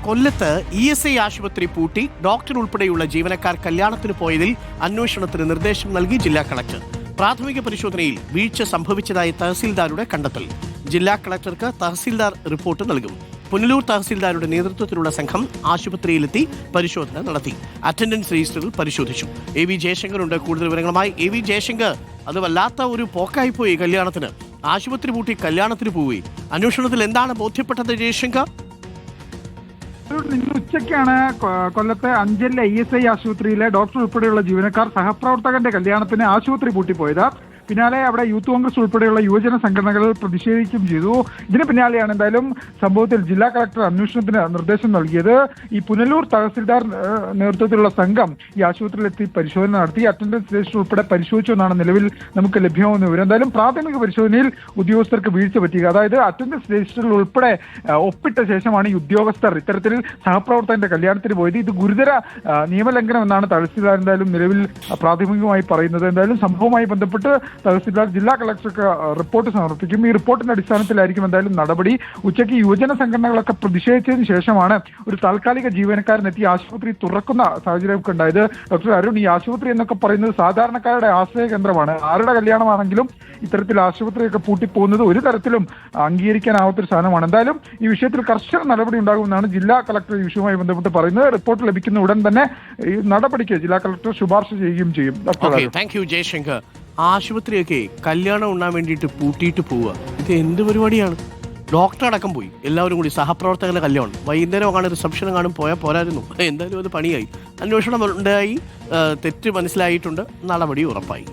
കൊല്ലത്ത് ESI ആശുപത്രി പൂട്ടി ഡോക്ടർ ഉൾപ്പെടെയുള്ള ജീവനക്കാർ കല്യാണത്തിന് പോയതിൽ അന്വേഷണത്തിന് നിർദ്ദേശം നൽകി ജില്ലാ കളക്ടർ. പ്രാഥമിക പരിശോധനയിൽ വീഴ്ച സംഭവിച്ചതായി തഹസീൽദാരുടെ കണ്ടെത്തൽ. ജില്ലാ കളക്ടർക്ക് തഹസീൽദാർ റിപ്പോർട്ട് നൽകും. പുനലൂർ തഹസീൽദാരുടെ നേതൃത്വത്തിലുള്ള സംഘം ആശുപത്രിയിലെത്തി പരിശോധന നടത്തി. അറ്റൻഡൻസ് രജിസ്റ്ററിൽ പരിശോധിച്ചു. AV ജയശങ്കർ ഉണ്ട് കൂടുതൽ വിവരങ്ങളുമായി. AV ജയശങ്കർ, അത് വല്ലാത്ത ഒരു പോക്കായിപ്പോയി. കല്യാണത്തിന് ആശുപത്രി പൂട്ടി കല്യാണത്തിന് പോയി. അന്വേഷണത്തിൽ എന്താണ് ബോധ്യപ്പെട്ടത് ജയശങ്കർ? ഇന്ന് ഉച്ചയ്ക്കാണ് കൊല്ലത്തെ അഞ്ചലിലെ ESI ആശുപത്രിയിലെ ഡോക്ടർ ഉൾപ്പെടെയുള്ള ജീവനക്കാർ സഹപ്രവർത്തകന്റെ കല്യാണത്തിന് ആശുപത്രി പൂട്ടിപ്പോയത്. പിന്നാലെ അവിടെ യൂത്ത് കോൺഗ്രസ് ഉൾപ്പെടെയുള്ള യുവജന സംഘടനകൾ പ്രതിഷേധിക്കുകയും ചെയ്തു. ഇതിന് പിന്നാലെയാണ് എന്തായാലും സംഭവത്തിൽ ജില്ലാ കളക്ടർ അന്വേഷണത്തിന് നിർദ്ദേശം നൽകിയത്. ഈ പുനലൂർ തഹസിൽദാർ നേതൃത്വത്തിലുള്ള സംഘം ഈ ആശുപത്രിയിലെത്തി പരിശോധന നടത്തി. അറ്റൻഡൻസ് രജിസ്റ്റർ ഉൾപ്പെടെ പരിശോധിച്ചെന്നാണ് നിലവിൽ നമുക്ക് ലഭ്യമാകുന്ന വിവരം. എന്തായാലും പ്രാഥമിക പരിശോധനയിൽ ഉദ്യോഗസ്ഥർക്ക് വീഴ്ച പറ്റിയത്, അതായത് അറ്റൻഡൻസ് രജിസ്റ്ററിൽ ഉൾപ്പെടെ ഒപ്പിട്ട ശേഷമാണ് ഈ ഉദ്യോഗസ്ഥർ ഇത്തരത്തിൽ സഹപ്രവർത്തകന്റെ കല്യാണത്തിന് പോയത്. ഇത് ഗുരുതര നിയമലംഘനം എന്നാണ് തഹസിൽദാർ എന്തായാലും നിലവിൽ പ്രാഥമികമായി പറയുന്നത്. എന്തായാലും സംഭവവുമായി ബന്ധപ്പെട്ട് തഹസിൽദാർ ജില്ലാ കളക്ടർക്ക് റിപ്പോർട്ട് സമർപ്പിക്കും. ഈ റിപ്പോർട്ടിന്റെ അടിസ്ഥാനത്തിലായിരിക്കും എന്തായാലും നടപടി. ഉച്ചയ്ക്ക് യുവജന സംഘടനകളൊക്കെ പ്രതിഷേധിച്ചതിന് ശേഷമാണ് ഒരു താൽക്കാലിക ജീവനക്കാരനെത്തി ആശുപത്രി തുറക്കുന്ന സാഹചര്യമൊക്കെ ഉണ്ടായത്. ഡോക്ടർ അരുൺ, ഈ ആശുപത്രി എന്നൊക്കെ പറയുന്നത് സാധാരണക്കാരുടെ ആശ്രയ കേന്ദ്രമാണ്. ആരുടെ കല്യാണമാണെങ്കിലും ഇത്തരത്തിൽ ആശുപത്രിയൊക്കെ പൂട്ടിപ്പോകുന്നത് ഒരു തരത്തിലും അംഗീകരിക്കാനാവാത്തൊരു സാധനമാണ്. എന്തായാലും ഈ വിഷയത്തിൽ കർശന നടപടി ഉണ്ടാകുമെന്നാണ് ജില്ലാ കളക്ടർ ഈ വിഷയവുമായി ബന്ധപ്പെട്ട് പറയുന്നത്. റിപ്പോർട്ട് ലഭിക്കുന്ന ഉടൻ തന്നെ ഈ നടപടിക്ക് ജില്ലാ കളക്ടർ ശുപാർശ ചെയ്യുകയും ചെയ്യും. Thank you Jaishankar. ആശുപത്രിയൊക്കെ കല്യാണം ഉണ്ണാൻ വേണ്ടിയിട്ട് പൂട്ടിയിട്ട് പോവുക, ഇത് എന്ത് പരിപാടിയാണ്? ഡോക്ടർ അടക്കം പോയി, എല്ലാവരും കൂടി സഹപ്രവർത്തകരുടെ കല്യാണം. വൈകുന്നേരം കാണും, റിസപ്ഷനും കാണും, പോയാൽ പോരായിരുന്നു. എന്തായാലും അത് പണിയായി. അന്വേഷണം ഉണ്ടായി, തെറ്റ് മനസ്സിലായിട്ടുണ്ട്, നടപടി ഉറപ്പായി.